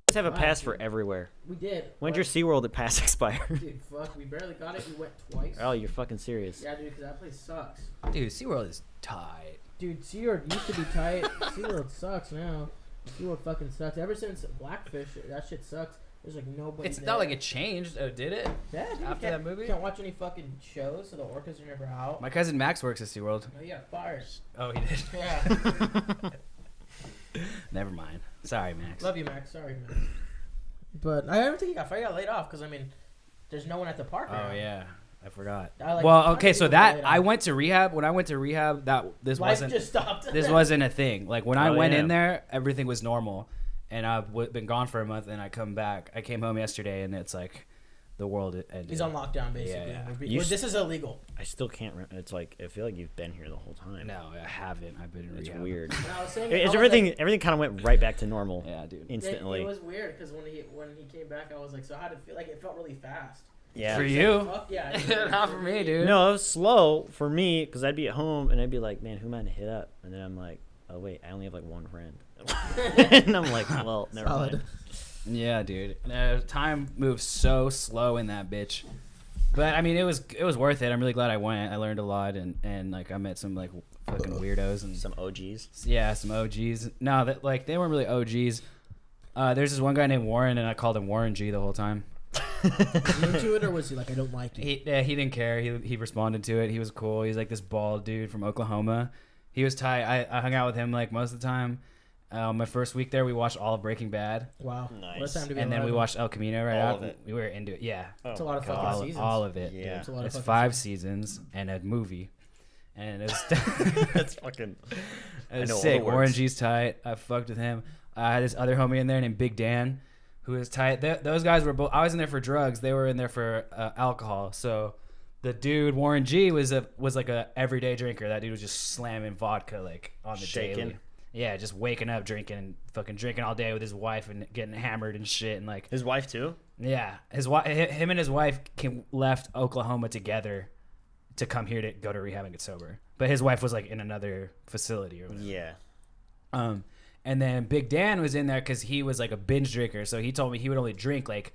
Let's have a pass for everywhere. We did. When's your SeaWorld pass expire? Dude, fuck, we barely got it. We went twice. Oh, you're fucking serious. Yeah, dude, because that place sucks. Dude, SeaWorld is tight. Dude, SeaWorld used to be tight. SeaWorld sucks now. SeaWorld fucking sucks. Ever since Blackfish, that shit sucks. There's like nobody It's there. not like it changed. Oh, did it? Yeah, dude, After that movie? You can't watch any fucking shows, so the orcas are never out. My cousin Max works at SeaWorld. Oh, yeah, fired. Oh, he did? Yeah. Never mind. Sorry, Max. Love you, Max. Sorry, Max. But I don't think he got fired. He got laid off because, I mean, there's no one at the park right Oh, now. yeah. I forgot. Well, Okay, so that I went to rehab. When I went to rehab, this Life wasn't just stopped. this wasn't a thing. Like when I went yeah. in there, everything was normal, and I've been gone for a month, and I come back. I came home yesterday, and it's like the world ended. He's on lockdown, basically. Yeah. This is illegal. I still can't. It's like I feel like you've been here the whole time. No, I haven't. I've been in It's rehab. weird. And I was saying, It's everything kind of went right back to normal. Yeah, dude. Instantly. It was weird because when he came back, I was like, so how did it feel? Like it felt really fast. Yeah. For you? Fuck yeah. Dude. Not for me, dude. No, it was slow for me because I'd be at home and I'd be like, man, who am I gonna hit up? And then I'm like, oh wait, I only have like one friend. And I'm like, well, never mind. Yeah, dude. Time moves so slow in that bitch. But I mean, it was worth it. I'm really glad I went. I learned a lot, and like I met some like fucking weirdos and Some OGs. yeah, some OGs. No, that like they weren't really OGs. There's this one guy named Warren, and I called him Warren G the whole time. Was he into it, or was he like, I don't like you? He didn't care. He responded to it. He was cool. He's like this bald dude from Oklahoma. He was tight. I hung out with him like most of the time. My first week there, we watched all of Breaking Bad. Wow. Nice. What time do we And then we watched El Camino right All after. of it? We were into it. Yeah. It's a lot of fucking seasons. All of it. Yeah. It's a lot of It's fucking 5 seasons and a movie. And it's That's fucking. it was know all sick. the words. Warren G's tight. I fucked with him. I had this other homie in there named Big Dan, who was tight. Those guys were both. I was in there for drugs. They were in there for alcohol. So the dude Warren G was like a everyday drinker. That dude was just slamming vodka like on the Shaking. daily. Yeah, just waking up drinking, fucking drinking all day with his wife and getting hammered and shit and like. His wife too. Yeah, him and his wife left Oklahoma together to come here to go to rehab and get sober. But his wife was like in another facility or whatever. Yeah. And then Big Dan was in there because he was like a binge drinker. So he told me he would only drink like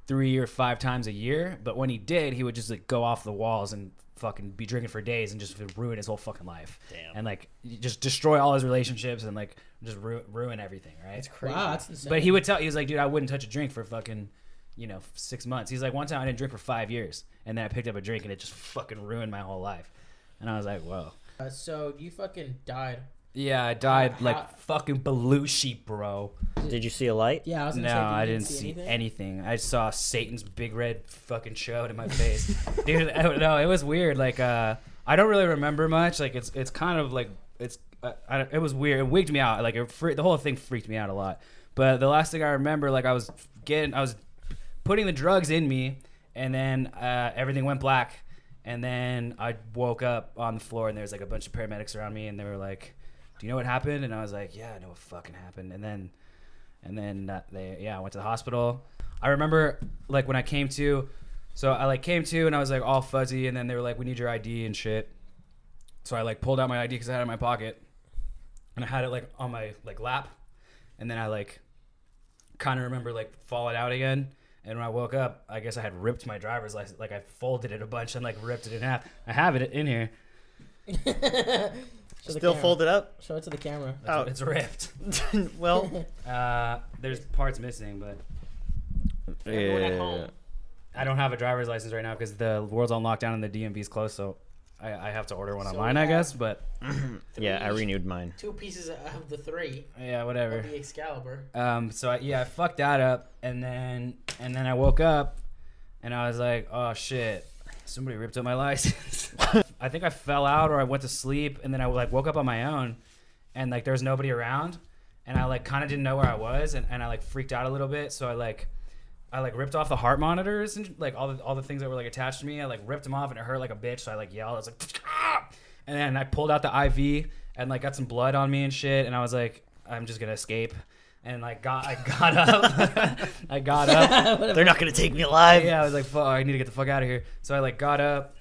3 or 5 times a year. But when he did, he would just like go off the walls and fucking be drinking for days and just ruin his whole fucking life. Damn. And like just destroy all his relationships and like just ruin everything, right? It's crazy. Wow, that's insane. But he would he was like, dude, I wouldn't touch a drink for fucking, 6 months. He's like, one time I didn't drink for 5 years. And then I picked up a drink and it just fucking ruined my whole life. And I was like, whoa. So you fucking died. Yeah, I died How- like fucking Belushi, bro. Did you see a light? Yeah, I was No, gonna say, I didn't see anything. I saw Satan's big red fucking show in my face. Dude, no, it was weird. Like, I don't really remember much. Like, it's kind of like, it was weird. It wigged me out. Like, the whole thing freaked me out a lot. But the last thing I remember, like, I was putting the drugs in me, and then everything went black. And then I woke up on the floor, and there was like a bunch of paramedics around me, and they were like, "Do you know what happened?" And I was like, "Yeah, I know what fucking happened." And then I went to the hospital. I remember like when I came to, so I like came to, and I was like all fuzzy, and then they were like, "We need your ID and shit." So I like pulled out my ID because I had it in my pocket, and I had it like on my like lap, and then I like kind of remember like falling out again. And when I woke up, I guess I had ripped my driver's license. Like, I folded it a bunch and, like, ripped it in half. I have it in here. Still folded up? Show it to the camera. It's ripped. Well. There's parts missing, but Everyone at home. I don't have a driver's license right now because the world's on lockdown and the DMV's closed, so I have to order one So online, I guess. But, Yeah, I renewed mine. 2 pieces of the 3 yeah, whatever. of the Excalibur. So I fucked that up, and then I woke up, and I was like, oh shit, somebody ripped up my license. I think I fell out or I went to sleep, and then I like woke up on my own, and like there was nobody around, and I like kind of didn't know where I was, and I like freaked out a little bit, so I ripped off the heart monitors and like all the things that were like attached to me. I like ripped them off and it hurt like a bitch, so I like yelled. I was like, ah! And then I pulled out the IV and like got some blood on me and shit, and I was like, I'm just gonna escape. And I got up. I got up. They're not gonna take me alive. Yeah, I was like, fuck, I need to get the fuck out of here. So I like got up,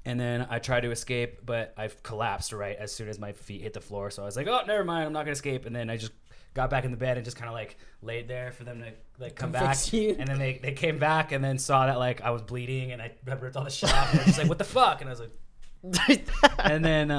and then I tried to escape, but I collapsed right as soon as my feet hit the floor. So I was like, oh, never mind, I'm not gonna escape. And then I just got back in the bed and just kind of like laid there for them to like come Come back. fix you. And then they came back and then saw that like I was bleeding and I ripped all the shit off. And they're just like, what the fuck? And I was like, and then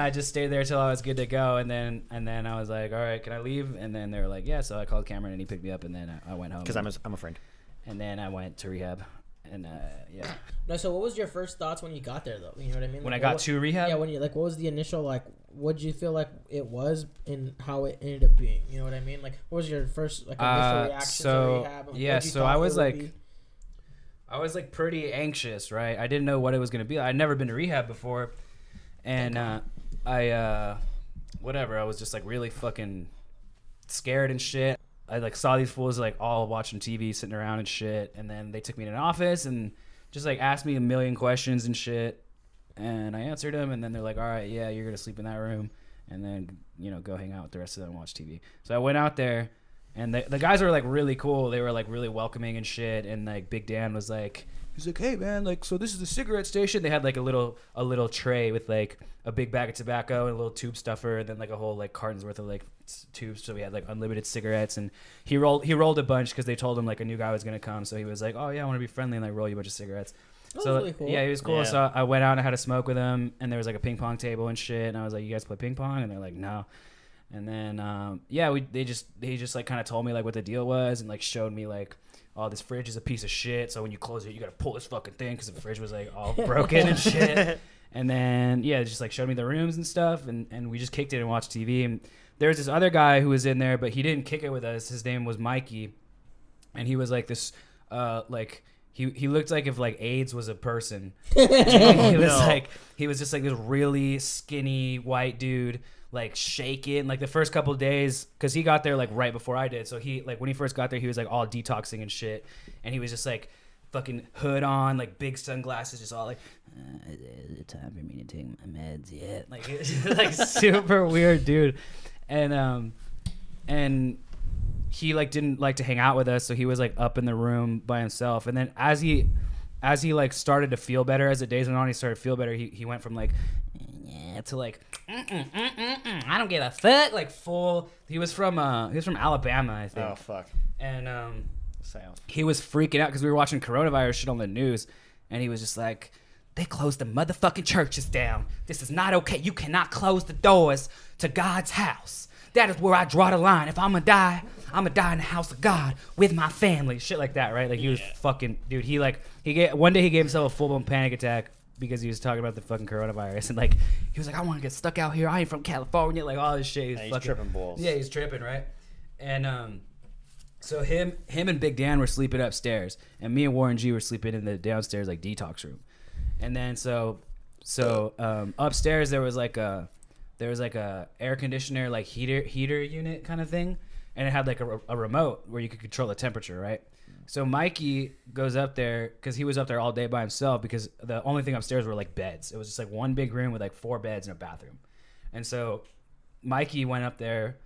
I just stayed there till I was good to go. And then I was like, all right, can I leave? And then they were like, yeah. So I called Cameron and he picked me up and then I went home. Because I'm a friend. And then I went to rehab. And yeah. No, so what was your first thoughts when you got there, though? You know what I mean? When Like, I got to rehab? Yeah, when you like, what was the initial like? What did you feel like it was, and how it ended up being? You know what I mean? Like, what was your first like initial reaction to rehab? And yeah, what you so thought I it was would like, be? I was like pretty anxious, right? I didn't know what it was gonna be. I'd never been to rehab before, and I was just like really fucking scared and shit. I like saw these fools like all watching TV, sitting around and shit, and then they took me in an office and just like asked me a million questions and shit, and I answered them, and then they're like, all right, yeah, you're gonna sleep in that room, and then go hang out with the rest of them and watch TV. So I went out there, and the guys were like really cool. They were like really welcoming and shit, and like Big Dan was like, he's like, hey man, like, so this is the cigarette station. They had like a little tray with like a big bag of tobacco and a little tube stuffer, and then like a whole like carton's worth of like tubes. So we had like unlimited cigarettes, and he rolled a bunch because they told him like a new guy was gonna come. So he was like, oh yeah, I want to be friendly and like roll you a bunch of cigarettes. So really cool. yeah, he was cool. Yeah. So I went out and I had a smoke with him, and there was like a ping pong table and shit. And I was like, you guys play ping pong? And they're like, no. And then they just like kind of told me like what the deal was, and like showed me like, oh, this fridge is a piece of shit, so when you close it, you gotta pull this fucking thing because the fridge was like all broken and shit. And then just like showed me the rooms and stuff, and we just kicked it and watched TV. And there was this other guy who was in there, but he didn't kick it with us. His name was Mikey, and he was like this like he looked like if like AIDS was a person. He was just like this really skinny white dude, like shaking like the first couple of days, because he got there like right before I did. So he like when he first got there, he was like all detoxing and shit, and he was just like fucking hood on, like big sunglasses, just all like is it time for me to take my meds yet? Like it was just, like super weird dude. And he like didn't like to hang out with us, so he was like up in the room by himself. And then as he like started to feel better, as the days went on, he started to feel better. He went from like to like I don't give a fuck, like full. He was from Alabama, I think. Oh fuck. And he was freaking out because we were watching coronavirus shit on the news, and he was just like, they closed the motherfucking churches down. This is not okay. You cannot close the doors to God's house. That is where I draw the line. If I'm gonna die in the house of God with my family. Shit like that, right? Like he was fucking dude. One day he gave himself a full-blown panic attack because he was talking about the fucking coronavirus, and like he was like, I want to get stuck out here. I ain't from California. Like all this shit. He's tripping balls. Yeah, he's tripping, right? And so him and Big Dan were sleeping upstairs, and me and Warren G were sleeping in the downstairs like detox room. And then so upstairs there was like a air conditioner like heater unit kind of thing, and it had like a remote where you could control the temperature, right? So Mikey goes up there because he was up there all day by himself, because the only thing upstairs were like beds. It was just like one big room with like 4 beds and a bathroom. And so Mikey went up there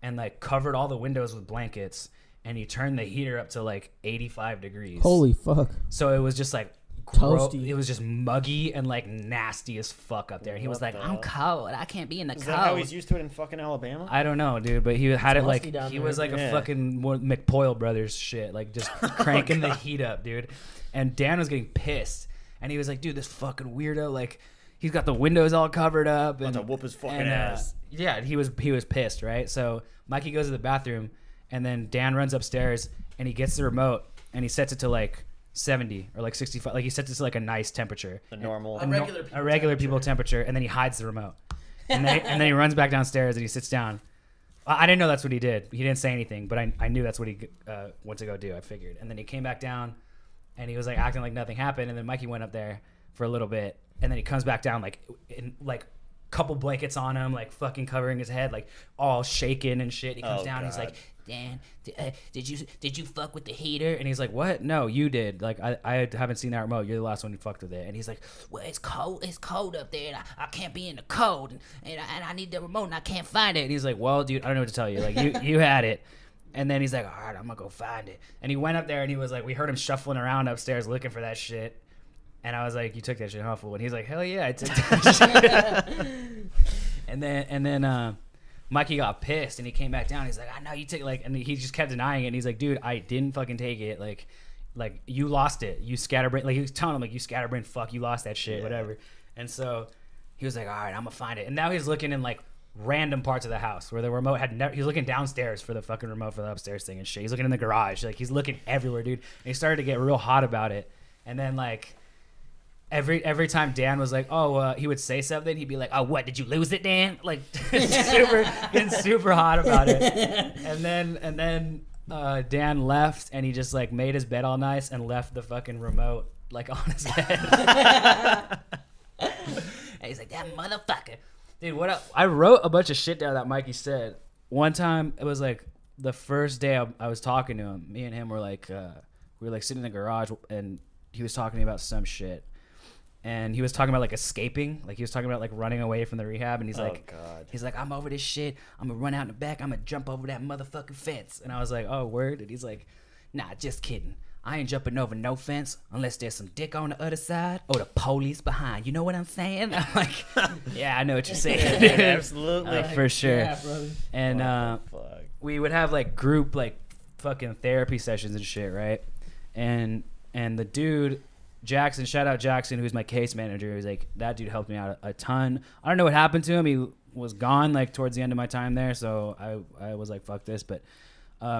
and like covered all the windows with blankets, and he turned the heater up to like 85 degrees. Holy fuck. So it was just like Toasty. It was just muggy and like nasty as fuck up there. And he was What like, the I'm hell? cold. I can't be in the Is cold. that how he's used to it in fucking Alabama? I don't know, dude, but he had it like musty down he there. was like a Yeah. fucking McPoyle Brothers shit, like just cranking the heat up, dude. And Dan was getting pissed, and he was like, dude, this fucking weirdo, like he's got the windows all covered up, and to whoop his fucking and, ass. Yeah, he was pissed, right? So Mikey goes to the bathroom, and then Dan runs upstairs, and he gets the remote, and he sets it to like 70 or like 65, like he sets it to like a nice temperature, The normal. A regular people temperature, and then he hides the remote, and then he runs back downstairs and he sits down. I didn't know that's what he did. He didn't say anything, but I knew that's what he went to go do. I figured. And then he came back down, and he was like acting like nothing happened. And then Mikey went up there for a little bit, and then he comes back down like in like couple blankets on him, like fucking covering his head, like all shaking and shit. He comes down, and he's like, Dan, did you fuck with the heater? And he's like, what? No, you did. Like I haven't seen that remote. You're the last one who fucked with it. And he's like, well, it's cold up there, and I can't be in the cold, and I need the remote, and I can't find it. And he's like, well, dude, I don't know what to tell you. Like you had it. And then he's like, all right, I'm gonna go find it. And he went up there, and he was like, we heard him shuffling around upstairs looking for that shit. And I was like, you took that shit, huh, fool? And he's like, hell yeah, I took that shit. And then Mikey got pissed and he came back down. He's like, I know you take like, and he just kept denying it. And he's like, dude, I didn't fucking take it. Like you lost it. You scatterbrain. Like he was telling him like, you scatterbrain, fuck, you lost that shit, whatever. And so he was like, all right, I'm gonna find it. And now he's looking in like random parts of the house where the remote had never. He's looking downstairs for the fucking remote for the upstairs thing and shit. He's looking in the garage. Like he's looking everywhere, dude. And he started to get real hot about it. And then like. Every time Dan was like, he would say something, he'd be like, oh, what, did you lose it, Dan? Like, getting super hot about it. And then Dan left, and he just, like, made his bed all nice and left the fucking remote, like, on his bed. And he's like, that motherfucker. Dude, what up? I wrote a bunch of shit down that Mikey said. One time, it was, like, the first day I was talking to him. Me and him were, like, sitting in the garage, and he was talking to me about some shit. And he was talking about like escaping, like he was talking about like running away from the rehab, and he's like, he's like, I'm over this shit. I'm gonna run out in the back. I'm gonna jump over that motherfucking fence. And I was like, oh, word? And he's like, nah, just kidding. I ain't jumping over no fence unless there's some dick on the other side or the police behind. You know what I'm saying? I'm like, yeah, I know what you're saying. Absolutely, for sure. Yeah, brother. And we would have like group like fucking therapy sessions and shit, right? And the dude. Jackson, shout out Jackson, who's my case manager. He was like, that dude helped me out a ton. I don't know what happened to him. He was gone like towards the end of my time there, so I was like, fuck this. But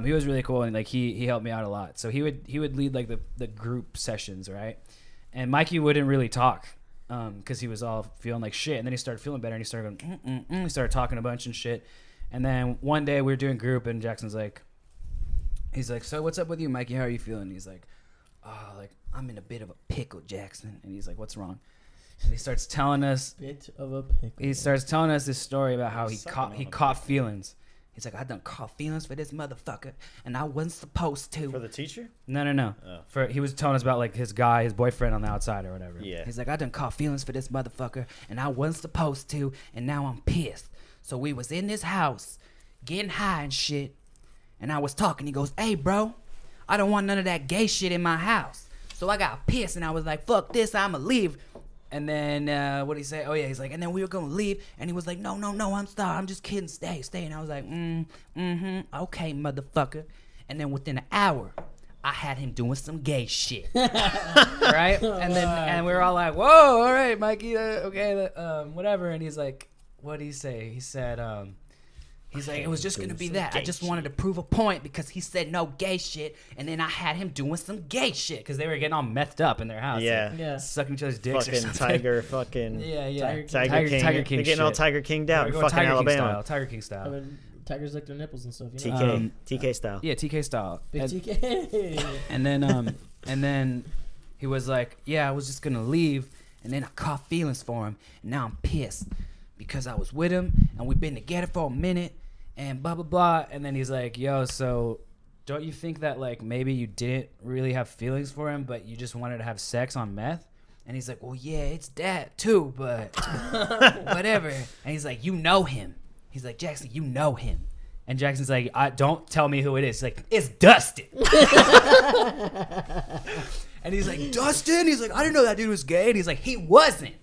he was really cool, and like he helped me out a lot. So he would lead like the group sessions, right? And Mikey wouldn't really talk because he was all feeling like shit. And then he started feeling better, and he started going, He started talking a bunch and shit. And then one day we were doing group, and Jackson's like, he's like, so what's up with you, Mikey? How are you feeling? And he's like, oh, like, I'm in a bit of a pickle, Jackson. And he's like, what's wrong? And he starts telling us this story about how he caught feelings. He's like, I done caught feelings for this motherfucker, and I wasn't supposed to. For the teacher? No. Oh. He was telling us about like his boyfriend on the outside or whatever. Yeah. He's like, I done caught feelings for this motherfucker, and I wasn't supposed to, and now I'm pissed. So we was in this house, getting high and shit, and I was talking. He goes, hey, bro, I don't want none of that gay shit in my house. So I got pissed, and I was like, fuck this, I'ma leave. And then, what'd he say? Oh, yeah, he's like, and then we were gonna leave. And he was like, no, I'm sorry, I'm just kidding, stay. And I was like, okay, motherfucker. And then within an hour, I had him doing some gay shit. Right? And we were all like, whoa, all right, Mikey, okay, whatever. And he's like, what'd he say? He said, he's like, it was just going to be that. I just wanted to prove a point because he said no gay shit, and then I had him doing some gay shit because they were getting all methed up in their house. Yeah. Like, sucking each other's dicks fucking or something. Tiger fucking... Yeah. Tiger King. Tiger King They're getting all Tiger Kinged out in fucking Tiger Alabama. Tiger King style. I mean, tigers lick their nipples and stuff. You know? TK style. Yeah, TK style. Big TK. And then he was like, yeah, I was just going to leave, and then I caught feelings for him, and now I'm pissed because I was with him, and we've been together for a minute, and blah, blah, blah. And then he's like, yo, so don't you think that, like, maybe you didn't really have feelings for him, but you just wanted to have sex on meth? And he's like, well, yeah, it's that, too, but whatever. And he's like, you know him. He's like, Jackson, you know him. And Jackson's like, don't tell me who it is. He's like, it's Dustin. And he's like, Dustin? He's like, I didn't know that dude was gay. And he's like, he wasn't.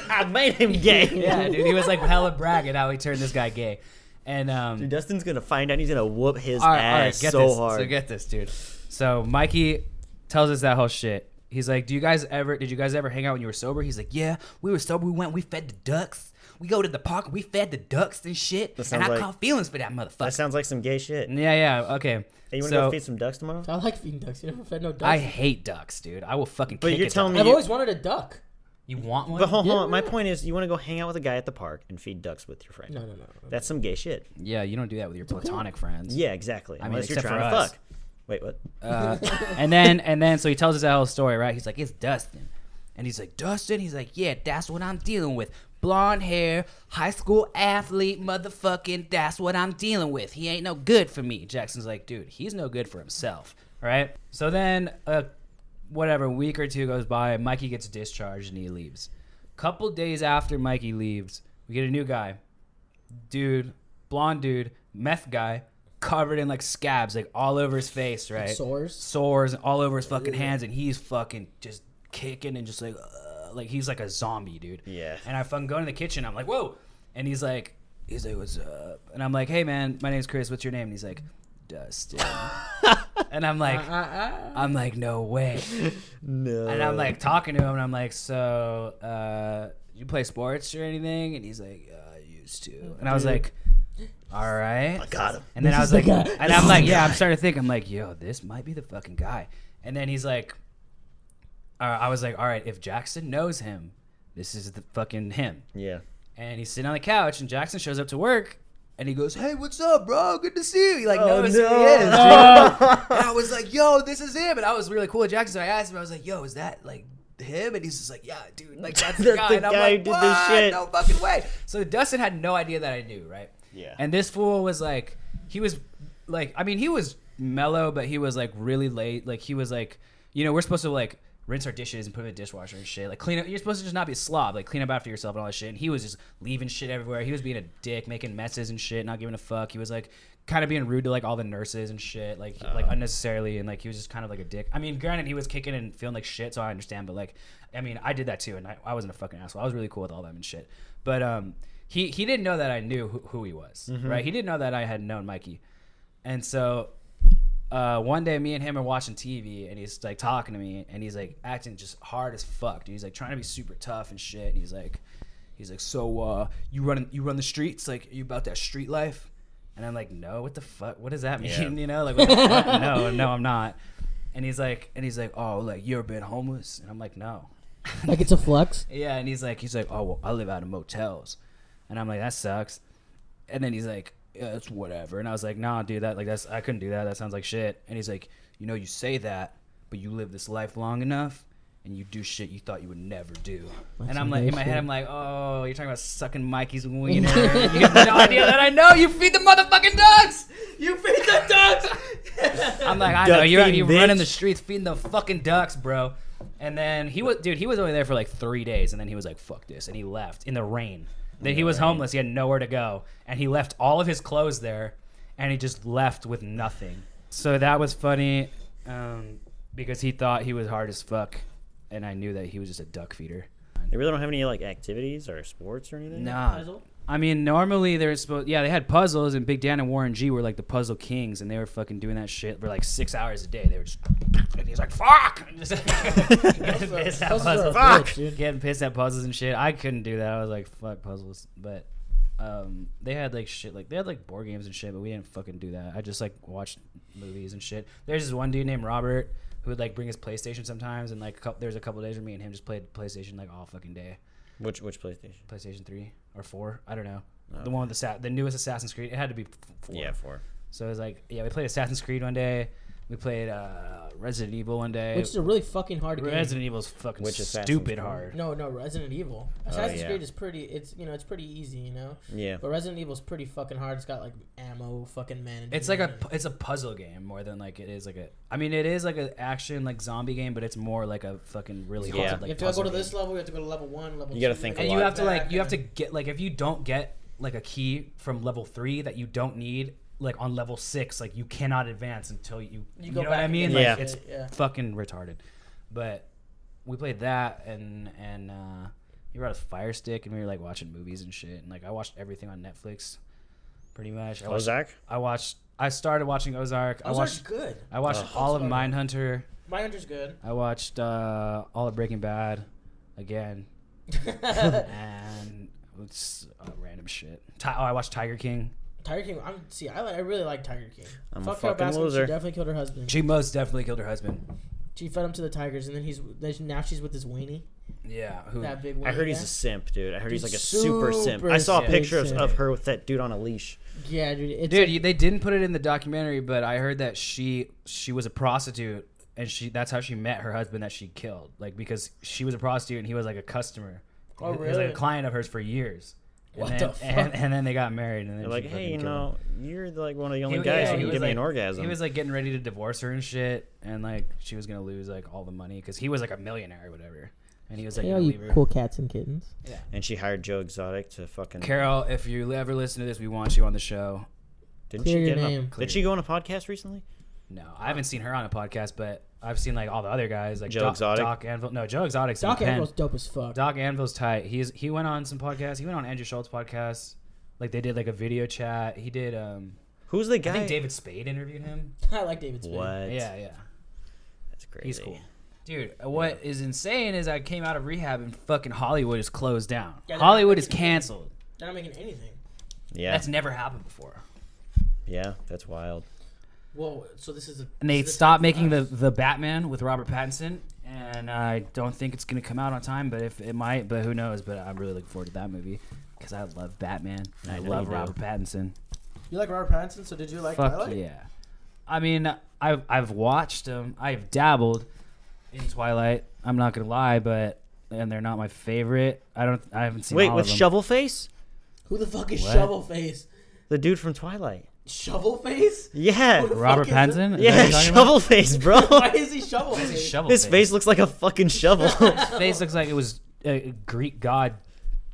I made him gay. Yeah, dude, he was like hella bragging how he turned this guy gay. And dude, Dustin's gonna find out. He's gonna whoop his ass so hard. So get this, dude. So Mikey tells us that whole shit. He's like, did you guys ever hang out when you were sober? He's like, yeah, we were sober. We fed the ducks. We go to the park. We fed the ducks and shit. And I caught feelings for that motherfucker. That sounds like some gay shit. Yeah. Okay. Hey, you wanna go feed some ducks tomorrow? I like feeding ducks. You never fed no ducks. I hate ducks, dude. I will fucking. But kick you're telling me I've always wanted a duck. You want one? But hold on. My point is, you want to go hang out with a guy at the park and feed ducks with your friend. No. That's some gay shit. Yeah, you don't do that with your platonic friends. Yeah, exactly. I mean, unless you're except trying for to us. fuck. Wait, what? And then, so he tells us that whole story, right? He's like, it's Dustin. And he's like, Dustin? He's like, yeah, that's what I'm dealing with. Blonde hair, high school athlete, motherfucking, that's what I'm dealing with. He ain't no good for me. Jackson's like, dude, he's no good for himself, right? So then, a week or two goes by, Mikey gets discharged and he leaves. Couple days after Mikey leaves, we get a new guy. Dude, blonde dude, meth guy, covered in like scabs, like all over his face, right? Sores all over his fucking hands, and he's fucking just kicking and just like he's like a zombie, dude. Yeah. And I fucking go in the kitchen, I'm like, whoa. And he's like, what's up? And I'm like, hey man, my name's Chris. What's your name? And he's like, Dustin. And I'm like, no way. No. And I'm like talking to him, and I'm like, so you play sports or anything? And he's like, I used to. And I was like, all right. I got him. And then I was like, and I'm like, yeah, I'm starting to think. I'm like, yo, this might be the fucking guy. And then he's like, I was like, all right, if Jackson knows him, this is the fucking him. Yeah. And he's sitting on the couch, and Jackson shows up to work, and he goes, hey, what's up, bro? Good to see you. He like knows who he is, dude. And I was like, yo, this is him. And I was really cool with Jackson. So I asked him, I was like, yo, is that like him? And he's just like, yeah, dude, like that's the guy. And I'm like, who did what? this shit. No fucking way. So Dustin had no idea that I knew, right? Yeah. And this fool was like, he was like, I mean, he was mellow, but he was like really late. Like he was like, you know, we're supposed to like rinse our dishes and put them in the dishwasher and shit. Like clean up. You're supposed to just not be a slob. Like clean up after yourself and all that shit. And he was just leaving shit everywhere. He was being a dick, making messes and shit, not giving a fuck. He was like kind of being rude to like all the nurses and shit, like unnecessarily. And like he was just kind of like a dick. I mean, granted, he was kicking and feeling like shit, so I understand. But like, I mean, I did that too, and I wasn't a fucking asshole. I was really cool with all them and shit. But he didn't know that I knew who he was, right? He didn't know that I had known Mikey, and so. One day me and him are watching TV and he's like talking to me and he's like acting just hard as fuck, dude. He's like trying to be super tough and shit. And he's like, so you run the streets? Like, are you about that street life? And I'm like, no, what the fuck? What does that mean? Yeah. You know, like what the fuck? No, I'm not. And he's like, oh, like you ever been homeless? And I'm like, no. Like it's a flex. Yeah, and he's like, oh, well, I live out of motels. And I'm like, that sucks. And then he's like, yeah, it's whatever. And I was like, nah, dude, I couldn't do that. That sounds like shit. And he's like, you know, you say that, but you live this life long enough and you do shit you thought you would never do. That's and I'm like, in my bullshit. head, I'm like, oh, you're talking about sucking Mikey's wiener. You have no idea that I know. You feed the motherfucking ducks. You feed the ducks. I'm like, I know. You're running the streets feeding the fucking ducks, bro. And then he was only there for like 3 days. And then he was like, fuck this. And he left in the rain. That he was homeless, he had nowhere to go, and he left all of his clothes there, and he just left with nothing. So that was funny, because he thought he was hard as fuck, and I knew that he was just a duck feeder. They really don't have any like activities or sports or anything? Nah. I mean, normally they're supposed. Yeah, they had puzzles, and Big Dan and Warren G were like the puzzle kings, and they were fucking doing that shit for like 6 hours a day. They were just. And he's like, "Fuck!" And just getting pissed at puzzles. Getting pissed at puzzles and shit. I couldn't do that. I was like, "Fuck puzzles." But they had like shit, like they had like board games and shit, but we didn't fucking do that. I just like watched movies and shit. There's this one dude named Robert who would like bring his PlayStation sometimes, and like there's a couple days where me and him just played PlayStation like all fucking day. Which PlayStation? PlayStation 3 or 4, I don't know. The one with the newest Assassin's Creed. It had to be 4. Yeah, 4. So it was like, yeah, we played Assassin's Creed one day. We played Resident Evil one day. Which is a really fucking hard game. Resident Evil is fucking stupid hard. No, Resident Evil. Assassin's Creed is pretty. It's it's pretty easy, you know. Yeah. But Resident Evil is pretty fucking hard. It's got like ammo, fucking management. It's like it's a puzzle game more than like it is like a. I mean, it is like an action like zombie game, but it's more like a fucking really hard. Like, you have to go to this level. You have to go to level 1, level 2. You gotta think. And you have to like you have to get like if you don't get like a key from level 3 that you don't need. Like on level 6, like you cannot advance until you know what I mean? Like it's fucking retarded. But we played that and you brought a Fire Stick and we were like watching movies and shit. And like I watched everything on Netflix, pretty much. Ozark? I started watching Ozark. Ozark's good. I watched all of Mindhunter. Mindhunter's good. I watched all of Breaking Bad again. And it's random shit. I watched Tiger King. Tiger King. I really like Tiger King. I'm a fucking loser. She definitely killed her husband. She most definitely killed her husband. She fed him to the tigers, and then now she's with this weenie. Yeah, that big weenie. I heard he's a simp, dude. I heard he's like a super simp. I saw pictures of her with that dude on a leash. Yeah, dude. They didn't put it in the documentary, but I heard that she was a prostitute, and that's how she met her husband that she killed. Like because she was a prostitute and he was like a customer. Oh, really? He was like a client of hers for years. The fuck? And then they got married, and then they're like, hey, you're like one of the only guys who can give me an orgasm. He was like getting ready to divorce her and shit, and like she was gonna lose like all the money because he was like a millionaire or whatever, and he was like, hey, all you cool cats and kittens. Yeah. And she hired Joe Exotic to fucking. Carol, if you ever listen to this, we want you on the show. Did she go on a podcast recently? No, I haven't seen her on a podcast, but I've seen like all the other guys, like Joe Exotic. Doc Anvil. No, Joe Exotic's Doc Anvil's dope as fuck. Doc Anvil's tight. He went on some podcasts. He went on Andrew Schultz's podcast. Like they did like a video chat. He did. Who's the guy? I think David Spade interviewed him. I like David Spade. What? Yeah. That's crazy. He's cool. Dude, what is insane is I came out of rehab and fucking Hollywood is closed down. Yeah, Hollywood is canceled. They're not making anything. Yeah. That's never happened before. Yeah, that's wild. Whoa, so this is a... And they stopped making the Batman with Robert Pattinson, and I don't think it's going to come out on time, but if it might, but who knows. But I'm really looking forward to that movie because I love Batman. And I love Robert Pattinson. You like Robert Pattinson, so did you like Twilight? Fuck yeah. I mean, I've watched them. I've dabbled in Twilight. I'm not going to lie, and they're not my favorite. I haven't seen all with of them. Shovelface? Who the fuck is What? Shovelface? The dude from Twilight. Shovelface? Yeah. Who the Robert fuck is Pattinson? Yeah, Shovelface, bro. Why is he Shovelface? Shovel His face looks like a fucking shovel. His face looks like it was a Greek god.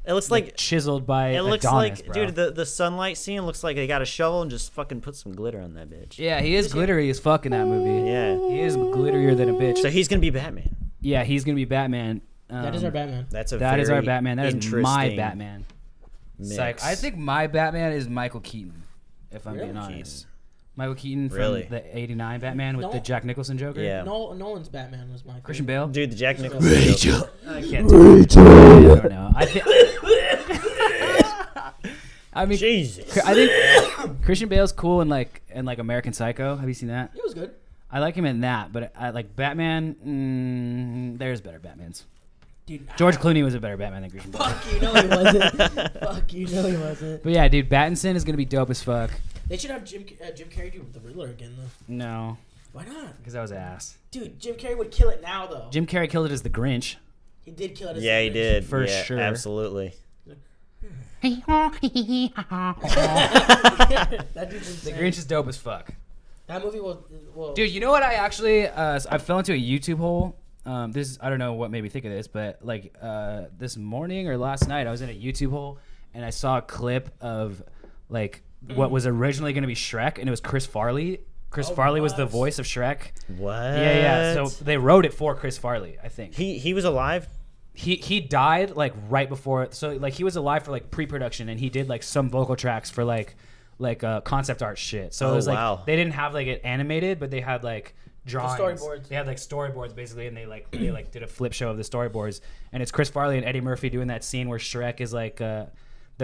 It looks like chiseled by it looks Adonis, like, bro. dude, the sunlight scene looks like they got a shovel and just fucking put some glitter on that bitch. Yeah, he is glittery as fuck in that movie. Yeah. He is glitterier than a bitch. So he's gonna be Batman. Yeah, he's gonna be Batman. That is our Batman. That's a That is very our Batman. That is my interesting Batman. mix. Psych. I think my Batman is Michael Keaton, if I'm Really? being honest. Michael Keaton from Really? the '89 Batman with No. the Jack Nicholson Joker. Yeah. Nolan's Batman was my favorite. Christian Bale. Dude, the Jack Nicholson. I can't do it. I don't know. I mean, Jesus. I think Christian Bale's cool in like American Psycho. Have you seen that? It was good. I like him in that, but I like Batman. There's better Batmans. Dude, George Clooney was a better Batman than Christian Bale. Fuck, you know he wasn't. Fuck, you know he wasn't. But yeah, dude, Pattinson is gonna be dope as fuck. They should have Jim Carrey do the Riddler again, though. No, Why not? because that was ass. Dude, Jim Carrey would kill it now, though. Jim Carrey killed it as the Grinch. He did kill it as Yeah, the he Grinch. did. For Yeah, sure. Absolutely. That dude's The insane. Grinch is dope as fuck. That movie was... Well, Dude, you know what? I actually I fell into a YouTube hole. This I don't know what made me think of this, but like this morning or last night, I was in a YouTube hole and I saw a clip of like what was originally going to be Shrek, and it was Chris Farley. Chris Farley was the what? voice of Shrek. What? Yeah. So they wrote it for Chris Farley, I think. He was alive. He died like right before, so like he was alive for like pre-production, and he did like some vocal tracks for like concept art shit. So it was like wow. they didn't have like it animated, but they had like drawings. storyboards. They had like storyboards basically, and they did a flip show of the storyboards. And it's Chris Farley and Eddie Murphy doing that scene where Shrek is like they're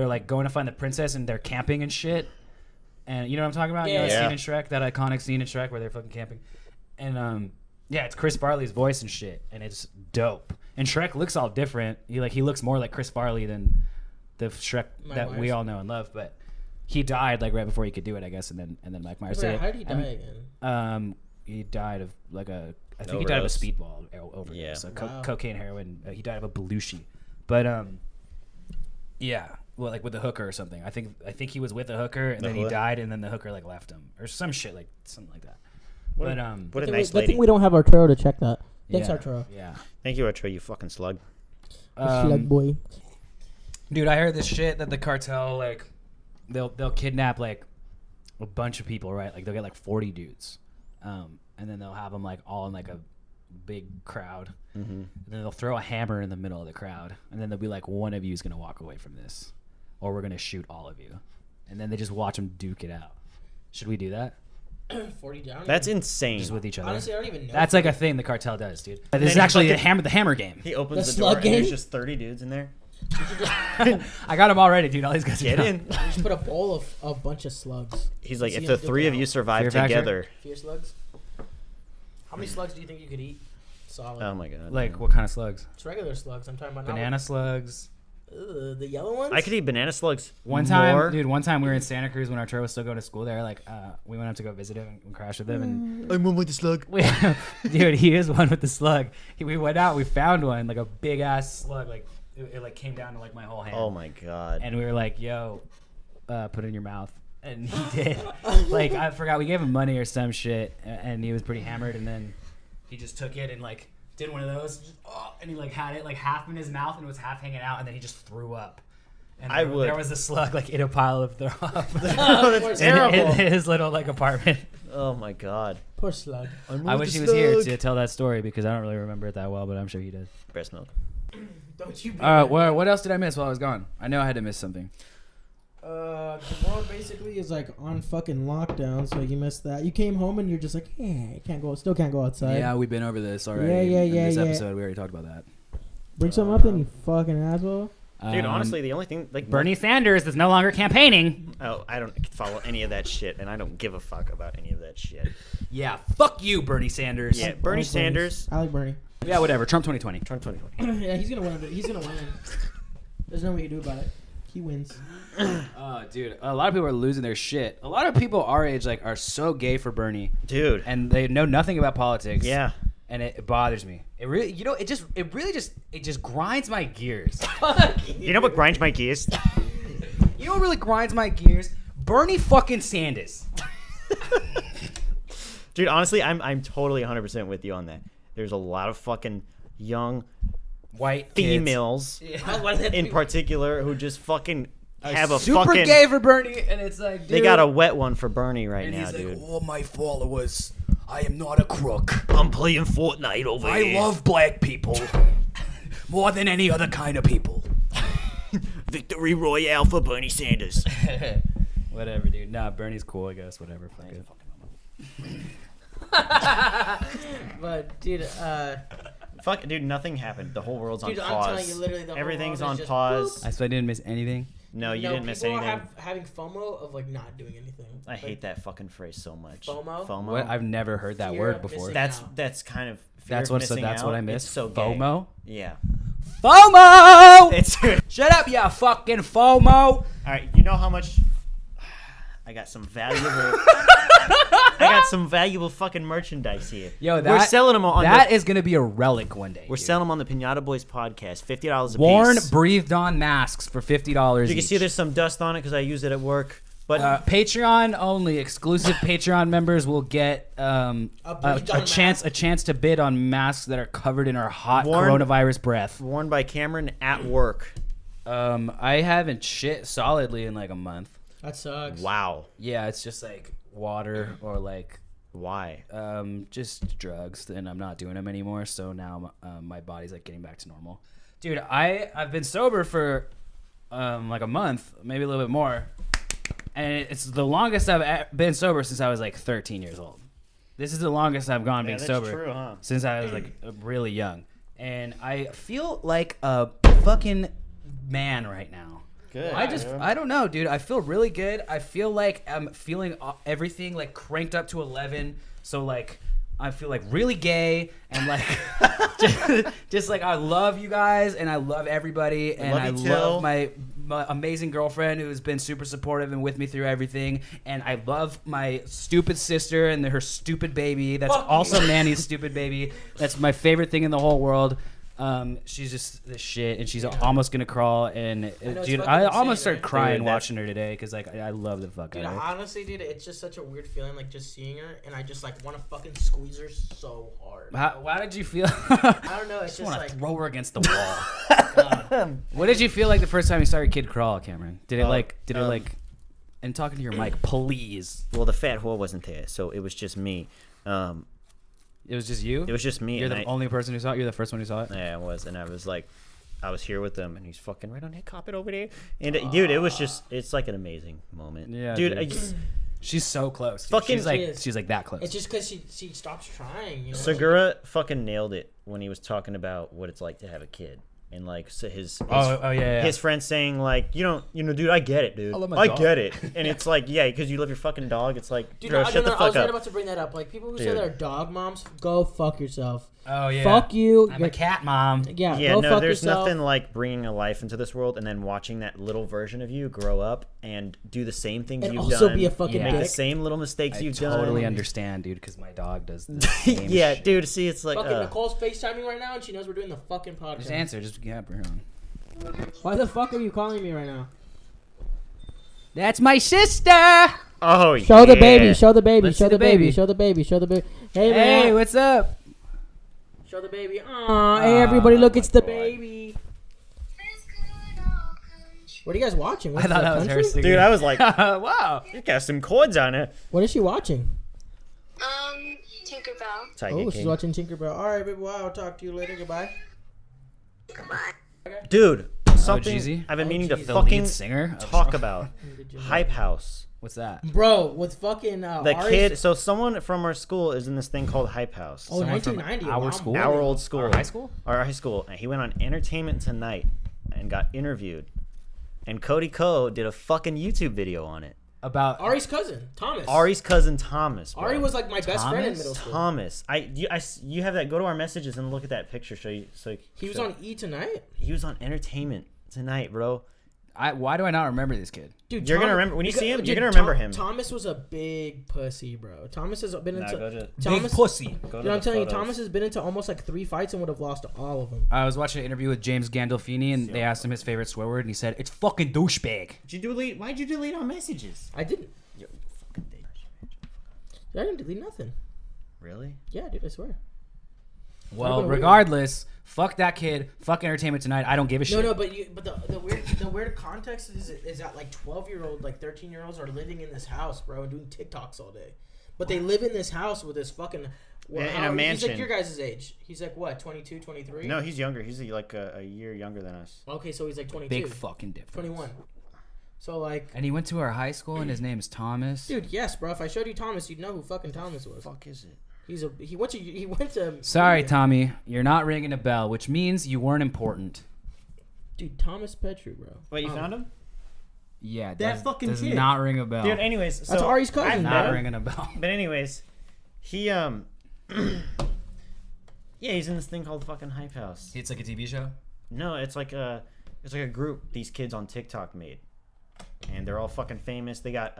like going to find the princess and they're camping and shit. And you know what I'm talking about? You know that Yeah. scene in Shrek, that iconic scene in Shrek where they're fucking camping. And yeah, it's Chris Farley's voice and shit, and it's dope. And Shrek looks all different. He looks more like Chris Farley than the Shrek that we all know and love. But he died like right before he could do it, I guess. And then Mike Myers said, how did he die again? he died of like I think he died of a speedball overdose. Yeah. So Wow. cocaine, heroin. He died of a Belushi. But yeah, well, like with the hooker or something. I think he was with a hooker and then he died, and then the hooker like left him or some shit like something like that. But What a nice Good lady. thing we don't have Arturo to check that. Thanks, yeah, Arturo. Yeah. Thank you, Arturo, you fucking slug. Slug boy. Dude, I heard this shit that the cartel like they'll kidnap like a bunch of people, right? Like they'll get like 40 dudes, and then they'll have them like all in like a big crowd, and then they'll throw a hammer in the middle of the crowd, and then they'll be like, one of you is gonna walk away from this, or we're gonna shoot all of you, and then they just watch them duke it out. Should we do that? 40 down. That's insane. Just with each other. Honestly, I don't even know. That's like a thing the cartel does, dude. This is he actually fucking- the hammer game. He opens The the door slug and there's game? just 30 dudes in there. I got him already, dude. All these guys Get are in. We should put a bowl of a bunch of slugs. He's like, See if him the duke three it of out. you survive Fear factor? together. Fear slugs. How many slugs do you think you could eat? Solid. Oh my god. Like man. what kind of slugs? It's regular slugs. I'm talking about not Banana slugs. the yellow ones. I could eat banana slugs. One time more. we were in Santa Cruz when Arturo was still going to school there. Like, we went up to go visit him and crash with him. And I'm one with the slug. dude, he is one with the slug. We went out, we found one, like a big ass slug. Like, it like came down to like my whole hand. Oh my god. And we were like, yo, put it in your mouth. And he did. Like, I forgot, we gave him money or some shit. And he was pretty hammered. And then he just took it and like did one of those. And he like had it like half in his mouth and it was half hanging out. And then he just threw up. And there was a slug like in a pile of throw up. Oh, that's terrible. in his little like apartment. Oh my god. Poor slug. I wish he was here to tell that story because I don't really remember it that well, but I'm sure he does. Breast milk. Don't you? Be What else did I miss while I was gone? I know I had to miss something. The world basically is like on fucking lockdown, so you missed that. You came home and you're just like, hey, still can't go outside. Yeah, we've been over this already. Yeah. In this episode, we already talked about that. Bring something up then, you fucking asshole. Dude, honestly, the only thing like Bernie Sanders is no longer campaigning. Oh, I don't follow any of that shit, and I don't give a fuck about any of that shit. Yeah, fuck you, Bernie Sanders. Yeah, Bernie Sanders. I like Bernie. Yeah, whatever. Trump 2020. Trump 2020. Yeah, he's gonna win. He's gonna win. There's nothing we can do about it. He wins. Oh, dude, a lot of people are losing their shit. A lot of people our age like are so gay for Bernie, Dude. and they know nothing about politics. Yeah. And it bothers me. It really, it just grinds my gears. You know what grinds my gears? You know what really grinds my gears? Bernie fucking Sanders. Dude, honestly, I'm totally 100% with you on that. There's a lot of fucking young White females kids. in particular who just fucking have a super fucking gay for Bernie, and it's like, dude, they got a wet one for Bernie right and now, he's like, dude. all my followers, I am not a crook. I'm playing Fortnite over I here. love black people more than any other kind of people. Victory Royale for Bernie Sanders. Whatever, dude. Nah, Bernie's cool, I guess. Whatever. Fuck it. But dude, Fuck, dude, nothing happened. The whole world's dude, on I'm pause. telling you, literally, the whole Everything's world on is just pause. I didn't miss anything. No, you didn't miss people anything. are having FOMO of like not doing anything. I hate that fucking phrase so much. FOMO? What? I've never heard that Fear word of before. missing That's kind of That's what I missed. It's so gay. FOMO. Yeah. FOMO. It's Shut up, you fucking FOMO. All right. You know how much I got some valuable. I got some valuable fucking merchandise here. Yo, we're selling them on. That is gonna be a relic one day. We're selling them on the Piñata Boyz podcast. $50 a Worn, piece. breathed on masks for $50. You can see there's some dust on it because I use it at work. But Patreon only, exclusive Patreon members will get a chance to bid on masks that are covered in our hot coronavirus breath. Worn by Cameron at work. I haven't shit solidly in like a month. That sucks. Wow. Yeah, it's just like water or like why? Just drugs, and I'm not doing them anymore. So now my body's like getting back to normal. Dude, I've been sober for like a month, maybe a little bit more. And it's the longest I've been sober since I was like 13 years old. This is the longest I've gone being sober true, huh? since I was like really young. And I feel like a fucking man right now. Good. I don't know, dude. I feel really good. I feel like I'm feeling everything like cranked up to 11. So like I feel like really gay and like just like I love you guys and I love everybody and I love my amazing girlfriend who's been super supportive and with me through everything, and I love my stupid sister and her stupid baby that's also Manny's stupid baby. That's my favorite thing in the whole world. She's just the shit, and she's almost gonna crawl. And dude, I almost started crying watching her today because like I love the fuck out of her. Honestly, dude, it's just such a weird feeling, like just seeing her, and I just like want to fucking squeeze her so hard. Why did you feel? I don't know. It's just want like to throw her against the wall. What did you feel like the first time you started Kid Crawl, Cameron? Did it like? And talking to your mic, please. Well, the fat whore wasn't there, so it was just me. It was just you? It was just me. You're the only person who saw it? You're the first one who saw it? Yeah, I was. And I was like, I was here with them, and he's fucking right on that carpet over there. And dude, it was just, it's like an amazing moment. Yeah, dude. She's so close. Dude. Fucking, she's like that close. It's just because she stops trying. You know? Segura fucking nailed it when he was talking about what it's like to have a kid. And like so his friend saying like dude, I get it, dude, I get it. And it's like, yeah, because you love your fucking dog. It's like, dude, shut the fuck up. I was right about to bring that up. Like people who say they're dog moms, go fuck yourself. Oh yeah, fuck you. I'm a cat mom. Yeah, yeah. Go No, fuck there's yourself. nothing like bringing a life into this world and then watching that little version of you grow up and do the same things and you've also done. be a fucking make dick. the same little mistakes you've done. I totally understand, dude, because my dog does the same yeah, shit. dude. See, it's like fucking Nicole's FaceTiming right now, and she knows we're doing the fucking podcast. Just answer. Just bring her on. Why the fuck are you calling me right now? That's my sister. Oh yeah. Show the baby. Show the baby. Let's Show see the the baby. baby. Show the baby. Show the baby. Hey man. Hey, what's up? Show the baby. Aw, hey everybody, look, it's the baby. What are you guys watching? I thought that was her singing. Dude, I was like, wow. you got some chords on it. What is she watching? Tinkerbell. Tiger Oh, King. she's watching Tinkerbell. All right, baby. Well, I'll talk to you later. Goodbye. Goodbye. Dude, something I've been meaning to fucking talk about. Hype House. What's that? Bro, with fucking kid. So someone from our school is in this thing called Hype House. Oh, 1990. Our school? Our old school. Our high school? Our high school. And he went on Entertainment Tonight and got interviewed. And Cody Ko did a fucking YouTube video on it. About Ari's cousin, Thomas. Ari's cousin, Thomas. Bro. Ari was like my best friend in middle school. Thomas. You have that. Go to our messages and look at that picture. He was on E! Tonight? He was on Entertainment Tonight, bro. Why do I not remember this kid? Dude, you're gonna remember when you see him. You're gonna remember him. Thomas was a big pussy, bro. Thomas has been into big pussy. I'm telling you, Thomas has been into almost like 3 fights and would have lost all of them. I was watching an interview with James Gandolfini, and they asked him his favorite swear word, and he said, "It's fucking douchebag." Why'd you delete our messages? I didn't. I didn't delete nothing. Really? Yeah, dude, I swear. Well, regardless, fuck that kid. Fuck Entertainment Tonight. I don't give a shit. No, but the weird context is that like 12-year-old, like 13-year-olds are living in this house, bro, and doing TikToks all day. But they live in this house with this fucking in a mansion. He's like your guys' age. He's like what, 22, 23? No, he's younger. He's like a year younger than us. Okay, so he's like 22. Big fucking difference. 21. So like, and he went to our high school, and his name's Thomas. Dude, yes, bro. If I showed you Thomas, you'd know who fucking Thomas was. Fuck is it? He went to. Sorry, Tommy, you're not ringing a bell, which means you weren't important. Dude, Thomas Petru, bro. Wait, you found him? Yeah, that fucking does kid. Not ring a bell. Dude, anyways, that's Ari's cousin. Not ringing a bell. But anyways, he yeah, he's in this thing called fucking Hype House. It's like a TV show. No, it's like a group these kids on TikTok made, and they're all fucking famous. They got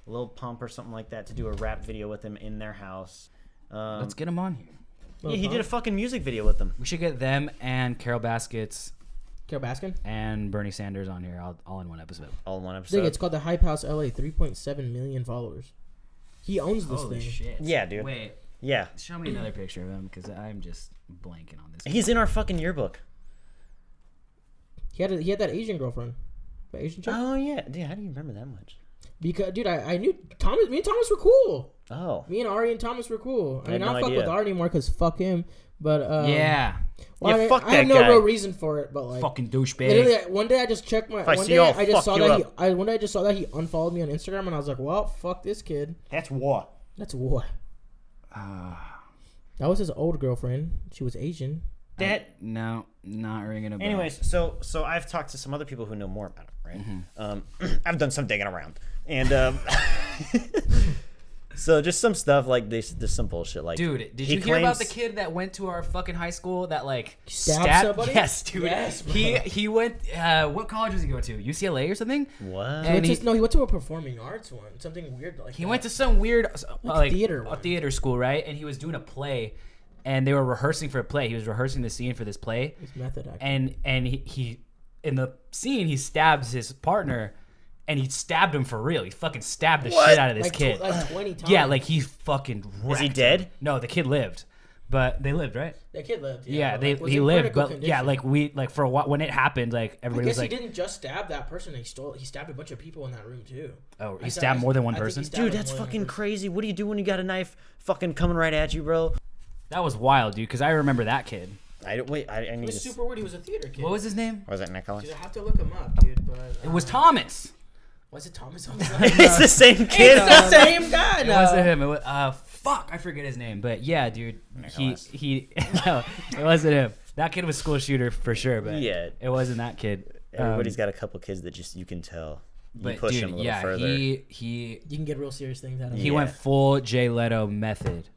Lil Pump or something like that to do a rap video with them in their house. Let's get him on here. Yeah, he did a fucking music video with them. We should get them and Carol Baskin and Bernie Sanders on here all in one episode. All in one episode. It's called the Hype House LA. 3.7 million followers. He owns this thing. Shit. Yeah, dude. Wait. Yeah. Show me another picture of him because I'm just blanking on this. He's in our fucking yearbook. He had that Asian girlfriend. The Asian chick? Oh yeah, dude. How do you remember that much? Because dude, I knew Thomas. Me and Thomas were cool. Oh. Me and Ari and Thomas were cool. I mean, I don't fuck idea. with Ari anymore because fuck him. But yeah. Well, yeah, fuck that guy. I have no real reason for it, but like fucking douchebag. Literally, one day I just checked my. One day I just saw that he unfollowed me on Instagram, and I was like, well, fuck this kid. That's what. That's what. That was his old girlfriend. She was Asian. No, not ringing a bell. Anyways, so I've talked to some other people who know more about it, right? Mm-hmm. I've done some digging around, and so just some stuff like this some bullshit. Like, dude, did you hear about the kid that went to our fucking high school that like stabbed somebody? Yes, dude. Yes, bro. He went. What college does he go to? UCLA or something? What? He went to a performing arts one. Something weird like. He went to some weird theater school, right? And he was doing a play. And they were rehearsing for a play. He was rehearsing the scene for this play. His method acting. And he in the scene he stabs his partner, and he stabbed him for real. He fucking stabbed the shit out of this kid. Like 20 times. Yeah, like he fucking wrecked. Is he dead? No, the kid lived, but they lived, right? The kid lived. Yeah, he lived, but condition. Yeah, like for a while when it happened, like everybody was like, he didn't just stab that person. He stabbed a bunch of people in that room too. Oh, he stabbed more than one person. Dude, that's fucking crazy. What do you do when you got a knife fucking coming right at you, bro? That was wild, dude, because I remember that kid. I need it was super weird. He was a theater kid. What was his name? Was it Nicholas? Dude, I have to look him up, dude. But it was Thomas. Was it Thomas? It's the same kid. It's the same guy. It wasn't him. It was fuck, I forget his name. But yeah, dude, he no, it wasn't him. That kid was school shooter for sure, but yeah, it wasn't that kid. Everybody's got a couple kids that just you can tell. You push dude, him a little further. You can get real serious things out of him. He went full Jay Leto method.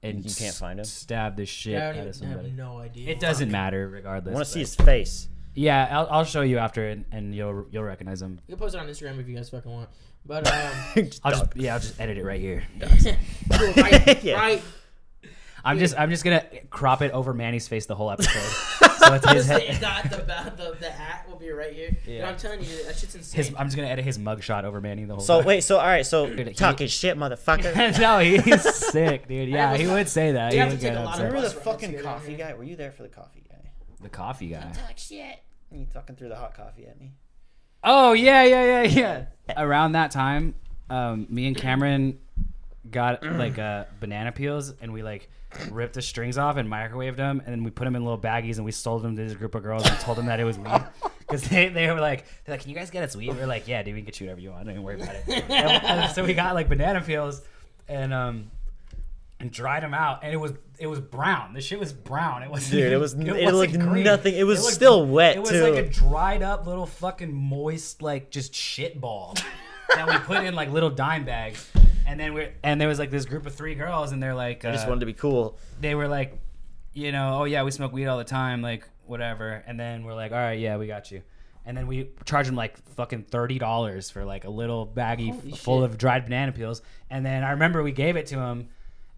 And you can't find him? Stab the shit out of somebody. I have no idea. It doesn't matter regardless. I want to see his face. Yeah, I'll show you after, and you'll recognize him. You can post it on Instagram if you guys fucking want. But I'll just edit it right here. right. I'm just gonna crop it over Manny's face the whole episode. So it's his head. The hat will be right here. Yeah. But I'm telling you, that shit's insane. I'm just gonna edit his mugshot over Manny the whole time. So all right, talking shit, motherfucker. No, he's sick, dude. Yeah, he would say that. You have to take a lot of Remember the fucking coffee guy? Were you there for the coffee guy? The coffee guy. Don't talk shit. You talking through the hot coffee at me? Oh yeah. Around that time, me and Cameron got like banana peels, and we like ripped the strings off and microwaved them, and then we put them in little baggies and we sold them to this group of girls and told them that it was weed. Because they were like, can you guys get us weed? We were like, yeah, dude, we can get you whatever you want. Don't even worry about it. and so we got like banana peels and dried them out, and it was brown. The shit was brown. It was it looked green. Nothing. It was still wet too. It was like a dried up little fucking moist like just shit ball that we put in like little dime bags. And there was like this group of 3 girls, and they're like, I just wanted to be cool. They were like, oh yeah, we smoke weed all the time, like whatever. And then we're like, all right, yeah, we got you. And then we charged them like fucking $30 for like a little baggie full of dried banana peels. And then I remember we gave it to them,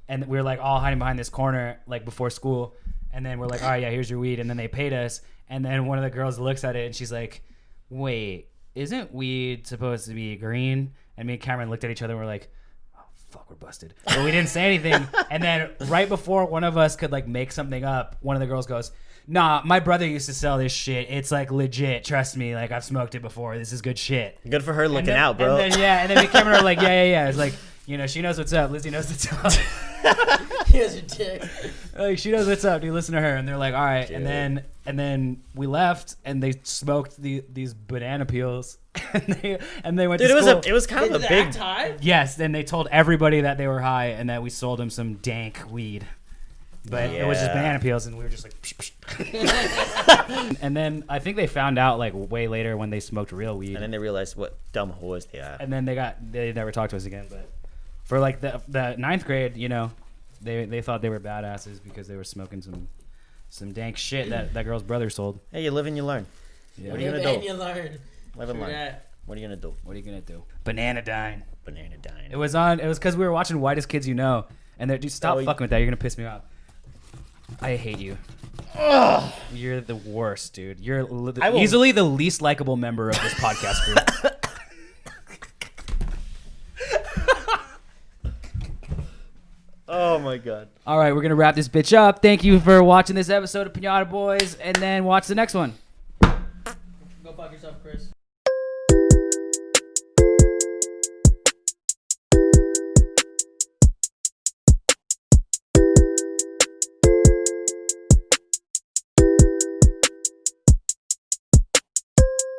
and we were like all hiding behind this corner like before school. And then we're like, all right, yeah, here's your weed. And then they paid us. And then one of the girls looks at it and she's like, wait, isn't weed supposed to be green? And me and Cameron looked at each other and we're like, fuck, we're busted. But we didn't say anything. And then right before one of us could like make something up, one of the girls goes, nah, my brother used to sell this shit. It's like legit. Trust me. Like I've smoked it before. This is good shit. Good for her looking out, bro. And then me and Cameron are like, yeah. It's like, she knows what's up. Lizzie knows what's up. Here's your dick. Like she knows what's up. Dude, listen to her. And they're like, all right. Dude. And then we left, and they smoked these banana peels. and they went to school. It was kind of a big high. Yes, and they told everybody that they were high and that we sold them some dank weed. But it was just banana peels, and we were just like psh, psh. And then I think they found out like way later when they smoked real weed. And then they realized what dumb whores they are. And then they never talked to us again. But for like the 9th grade, they thought they were badasses because they were smoking some dank shit that girl's brother sold. Hey, you live and you learn. Yeah. What are you gonna do? You learn. Live and learn. What are you gonna do? What are you gonna do? Banana dine. It was because we were watching Whitest Kids You Know, and they're dude, stop fucking with that. You're gonna piss me off. I hate you. Ugh. You're the worst, dude. You're easily the least likable member of this podcast group. Oh my god. All right, we're gonna wrap this bitch up. Thank you for watching this episode of Piñata Boyz, and then watch the next one. Go fuck yourself, Chris.